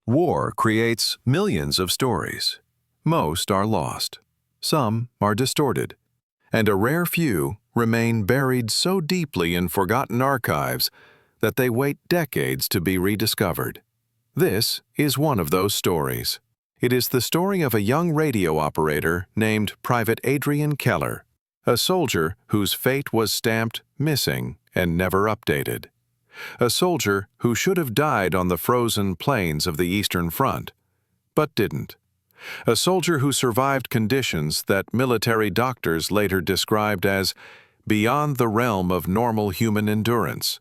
War creates millions of stories. Most are lost. Some are distorted. And a rare few remain buried so deeply in forgotten archives that they wait decades to be rediscovered. This is one of those stories. It is the story of a young radio operator named Private Adrian Keller, a soldier whose fate was stamped missing and never updated. A soldier who should have died on the frozen plains of the Eastern Front, but didn't. A soldier who survived conditions that military doctors later described as beyond the realm of normal human endurance.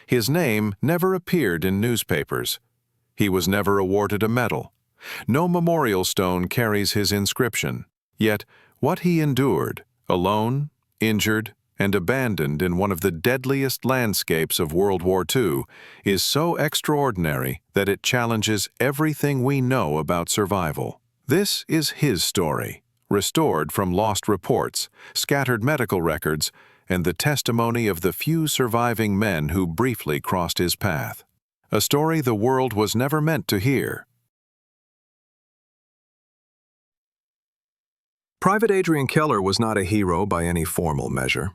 His name never appeared in newspapers. He was never awarded a medal. No memorial stone carries his inscription. Yet, what he endured, alone, injured, and abandoned in one of the deadliest landscapes of World War II, is so extraordinary that it challenges everything we know about survival. This is his story, restored from lost reports, scattered medical records, and the testimony of the few surviving men who briefly crossed his path. A story the world was never meant to hear. Private Adrian Keller was not a hero by any formal measure.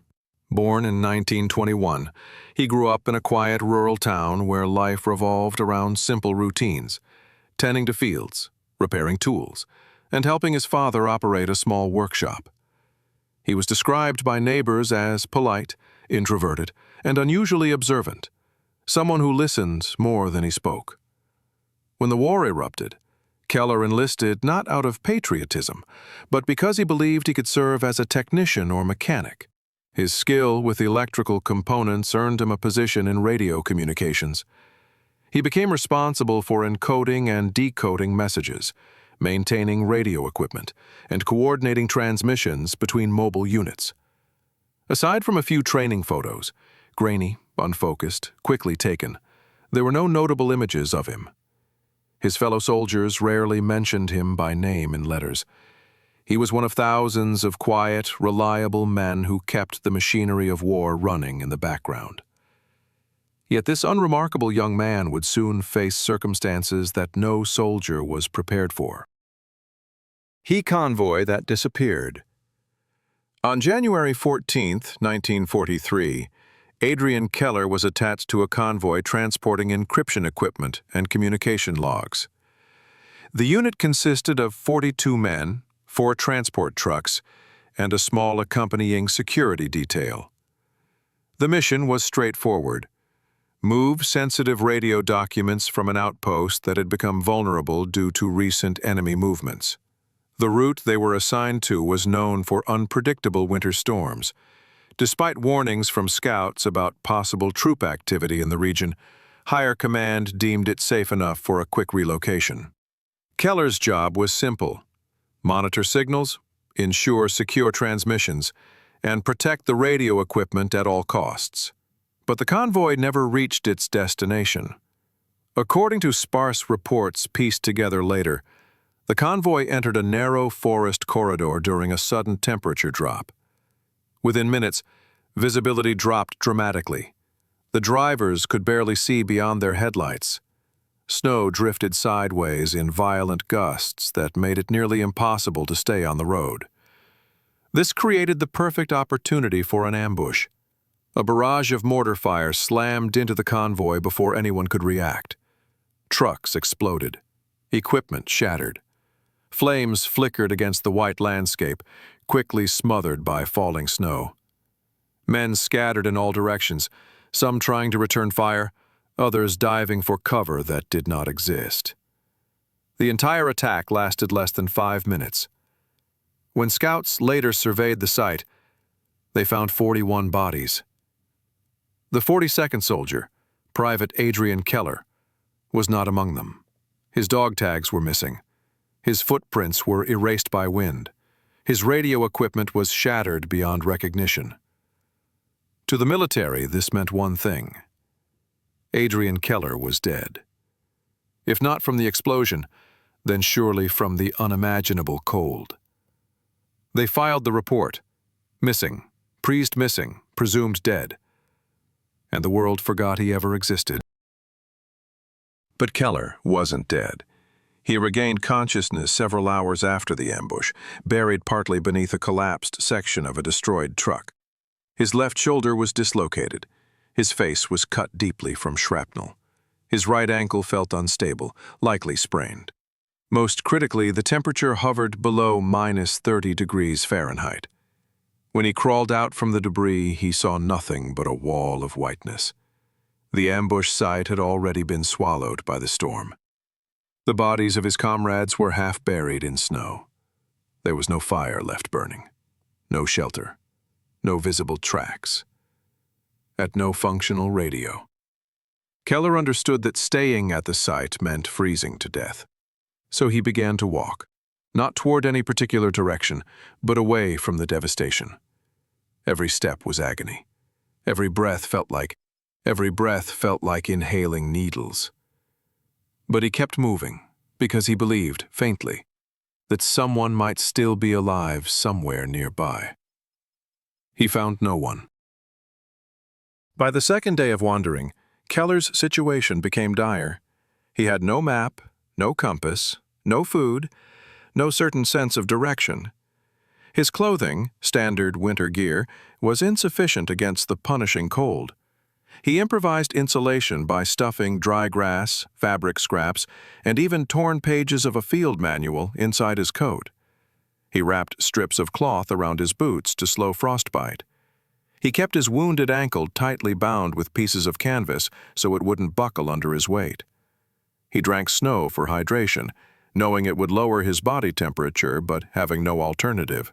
Born in 1921, he grew up in a quiet rural town where life revolved around simple routines, tending to fields, repairing tools, and helping his father operate a small workshop. He was described by neighbors as polite, introverted, and unusually observant, someone who listened more than he spoke. When the war erupted, Keller enlisted not out of patriotism, but because he believed he could serve as a technician or mechanic. His skill with electrical components earned him a position in radio communications. He became responsible for encoding and decoding messages, maintaining radio equipment, and coordinating transmissions between mobile units. Aside from a few training photos, grainy, unfocused, quickly taken, there were no notable images of him. His fellow soldiers rarely mentioned him by name in letters. He was one of thousands of quiet, reliable men who kept the machinery of war running in the background. Yet this unremarkable young man would soon face circumstances that no soldier was prepared for. He convoy that disappeared. On January 14, 1943, Adrian Keller was attached to a convoy transporting encryption equipment and communication logs. The unit consisted of 42 men, 4 transport trucks, and a small accompanying security detail. The mission was straightforward: move sensitive radio documents from an outpost that had become vulnerable due to recent enemy movements. The route they were assigned to was known for unpredictable winter storms. Despite warnings from scouts about possible troop activity in the region, higher command deemed it safe enough for a quick relocation. Keller's job was simple: monitor signals, ensure secure transmissions, and protect the radio equipment at all costs. But the convoy never reached its destination. According to sparse reports pieced together later, the convoy entered a narrow forest corridor during a sudden temperature drop. Within minutes, visibility dropped dramatically. The drivers could barely see beyond their headlights. Snow drifted sideways in violent gusts that made it nearly impossible to stay on the road. This created the perfect opportunity for an ambush. A barrage of mortar fire slammed into the convoy before anyone could react. Trucks exploded. Equipment shattered. Flames flickered against the white landscape, quickly smothered by falling snow. Men scattered in all directions, some trying to return fire, others diving for cover that did not exist. The entire attack lasted less than 5 minutes. When scouts later surveyed the site, they found 41 bodies. The 42nd soldier, Private Adrian Keller, was not among them. His dog tags were missing. His footprints were erased by wind. His radio equipment was shattered beyond recognition. To the military, this meant one thing: Adrian Keller was dead. If not from the explosion, then surely from the unimaginable cold. They filed the report: missing, presumed dead. And the world forgot he ever existed. But Keller wasn't dead. He regained consciousness several hours after the ambush, buried partly beneath a collapsed section of a destroyed truck. His left shoulder was dislocated. His face was cut deeply from shrapnel. His right ankle felt unstable, likely sprained. Most critically, the temperature hovered below -30 degrees Fahrenheit. When he crawled out from the debris, he saw nothing but a wall of whiteness. The ambush site had already been swallowed by the storm. The bodies of his comrades were half buried in snow. There was no fire left burning, no shelter, no visible tracks, and no functional radio. Keller understood that staying at the site meant freezing to death. So he began to walk, not toward any particular direction, but away from the devastation. Every step was agony. Every breath felt like inhaling needles. But he kept moving, because he believed, faintly, that someone might still be alive somewhere nearby. He found no one. By the second day of wandering, Keller's situation became dire. He had no map, no compass, no food, no certain sense of direction. His clothing, standard winter gear, was insufficient against the punishing cold. He improvised insulation by stuffing dry grass, fabric scraps, and even torn pages of a field manual inside his coat. He wrapped strips of cloth around his boots to slow frostbite. He kept his wounded ankle tightly bound with pieces of canvas so it wouldn't buckle under his weight. He drank snow for hydration, knowing it would lower his body temperature but having no alternative.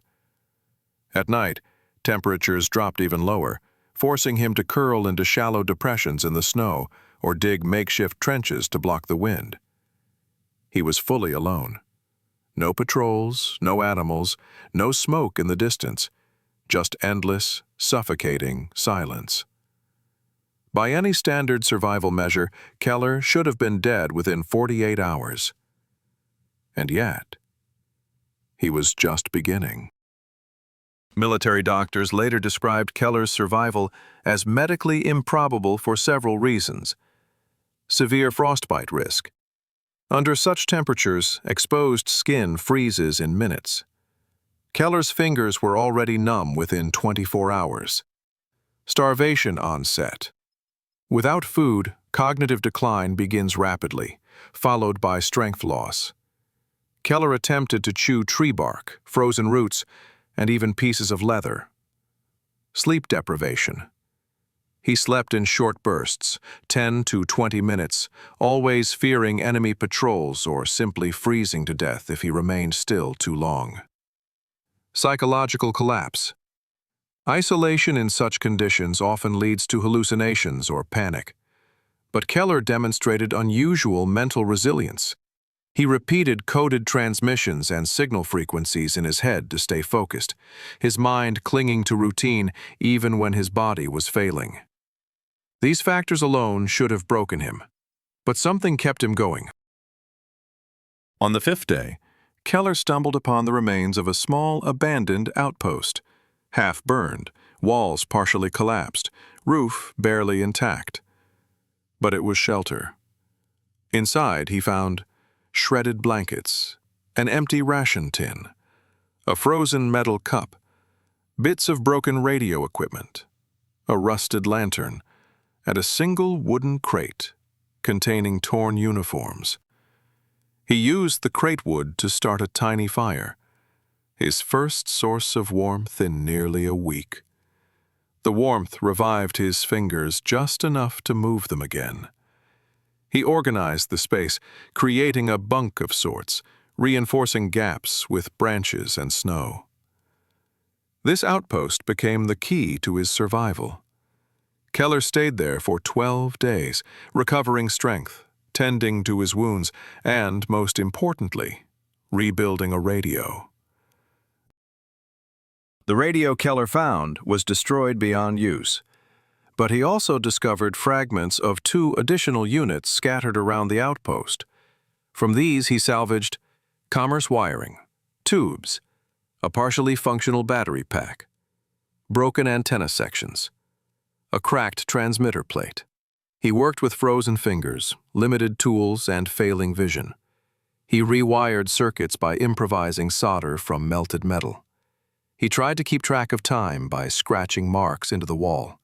At night, temperatures dropped even lower, forcing him to curl into shallow depressions in the snow or dig makeshift trenches to block the wind. He was fully alone. No patrols, no animals, no smoke in the distance, just endless, suffocating silence. By any standard survival measure, Keller should have been dead within 48 hours. And yet, he was just beginning. Military doctors later described Keller's survival as medically improbable for several reasons. Severe frostbite risk. Under such temperatures, exposed skin freezes in minutes. Keller's fingers were already numb within 24 hours. Starvation onset. Without food, cognitive decline begins rapidly, followed by strength loss. Keller attempted to chew tree bark, frozen roots, and even pieces of leather. Sleep deprivation. He slept in short bursts, 10 to 20 minutes, always fearing enemy patrols or simply freezing to death if he remained still too long. Psychological collapse. Isolation in such conditions often leads to hallucinations or panic. But Keller demonstrated unusual mental resilience. He repeated coded transmissions and signal frequencies in his head to stay focused, his mind clinging to routine even when his body was failing. These factors alone should have broken him, but something kept him going. On the fifth day, Keller stumbled upon the remains of a small, abandoned outpost, half burned, walls partially collapsed, roof barely intact. But it was shelter. Inside, he found shredded blankets, an empty ration tin, a frozen metal cup, bits of broken radio equipment, a rusted lantern, and a single wooden crate containing torn uniforms. He used the crate wood to start a tiny fire, his first source of warmth in nearly a week. The warmth revived his fingers just enough to move them again. He organized the space, creating a bunk of sorts, reinforcing gaps with branches and snow. This outpost became the key to his survival. Keller stayed there for 12 days, recovering strength, tending to his wounds, and, most importantly, rebuilding a radio. The radio Keller found was destroyed beyond use, but he also discovered fragments of 2 additional units scattered around the outpost. From these he salvaged commerce wiring, tubes, a partially functional battery pack, broken antenna sections, a cracked transmitter plate. He worked with frozen fingers, limited tools, and failing vision. He rewired circuits by improvising solder from melted metal. He tried to keep track of time by scratching marks into the wall,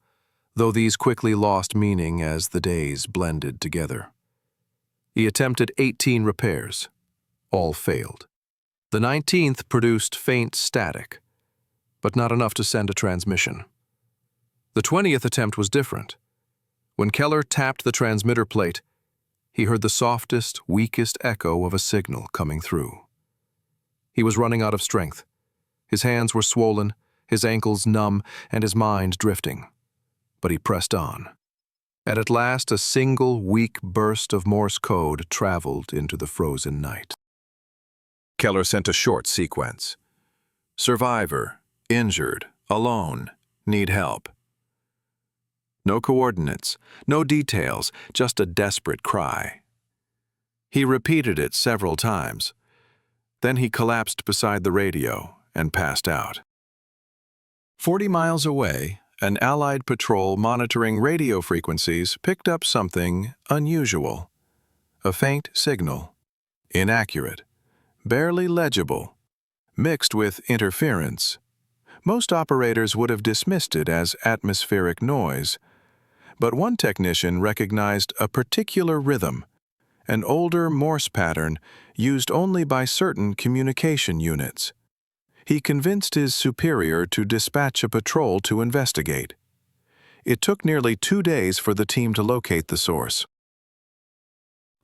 though these quickly lost meaning as the days blended together. He attempted 18 repairs. All failed. The 19th produced faint static, but not enough to send a transmission. The 20th attempt was different. When Keller tapped the transmitter plate, he heard the softest, weakest echo of a signal coming through. He was running out of strength. His hands were swollen, his ankles numb, and his mind drifting. But he pressed on. And at last, a single, weak burst of Morse code traveled into the frozen night. Keller sent a short sequence. Survivor, injured, alone, need help. No coordinates, no details, just a desperate cry. He repeated it several times. Then he collapsed beside the radio and passed out. 40 miles away, an Allied patrol monitoring radio frequencies picked up something unusual. A faint signal, inaccurate, barely legible, mixed with interference. Most operators would have dismissed it as atmospheric noise, but one technician recognized a particular rhythm, an older Morse pattern used only by certain communication units. He convinced his superior to dispatch a patrol to investigate. It took nearly 2 days for the team to locate the source.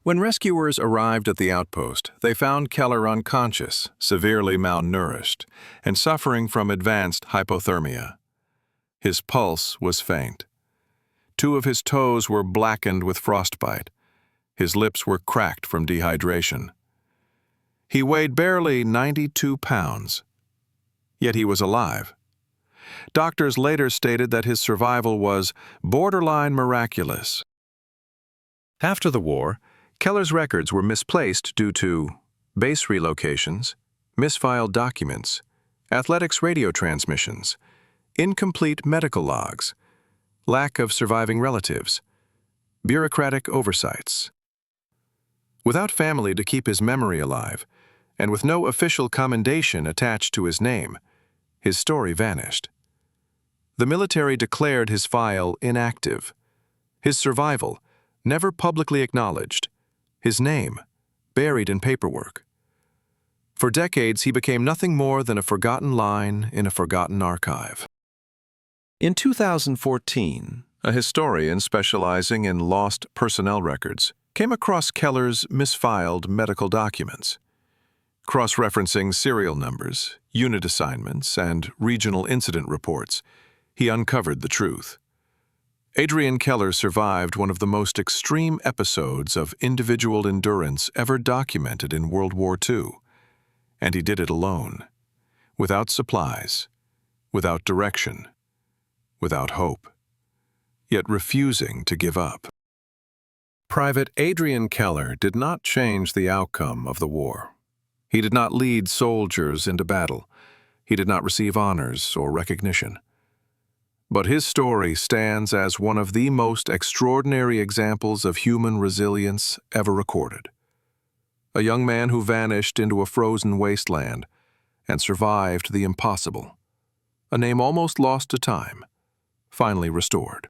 When rescuers arrived at the outpost, they found Keller unconscious, severely malnourished, and suffering from advanced hypothermia. His pulse was faint. 2 of his toes were blackened with frostbite. His lips were cracked from dehydration. He weighed barely 92 pounds. Yet he was alive. Doctors later stated that his survival was borderline miraculous. After the war, Keller's records were misplaced due to base relocations, misfiled documents, athletics radio transmissions, incomplete medical logs, lack of surviving relatives, bureaucratic oversights. Without family to keep his memory alive, and with no official commendation attached to his name, his story vanished. The military declared his file inactive. His survival, never publicly acknowledged. His name, buried in paperwork. For decades, he became nothing more than a forgotten line in a forgotten archive. In 2014, a historian specializing in lost personnel records came across Keller's misfiled medical documents. Cross-referencing serial numbers, unit assignments, and regional incident reports, he uncovered the truth. Adrian Keller survived one of the most extreme episodes of individual endurance ever documented in World War II, and he did it alone, without supplies, without direction, without hope, yet refusing to give up. Private Adrian Keller did not change the outcome of the war. He did not lead soldiers into battle. He did not receive honors or recognition. But his story stands as one of the most extraordinary examples of human resilience ever recorded. A young man who vanished into a frozen wasteland and survived the impossible. A name almost lost to time, finally restored.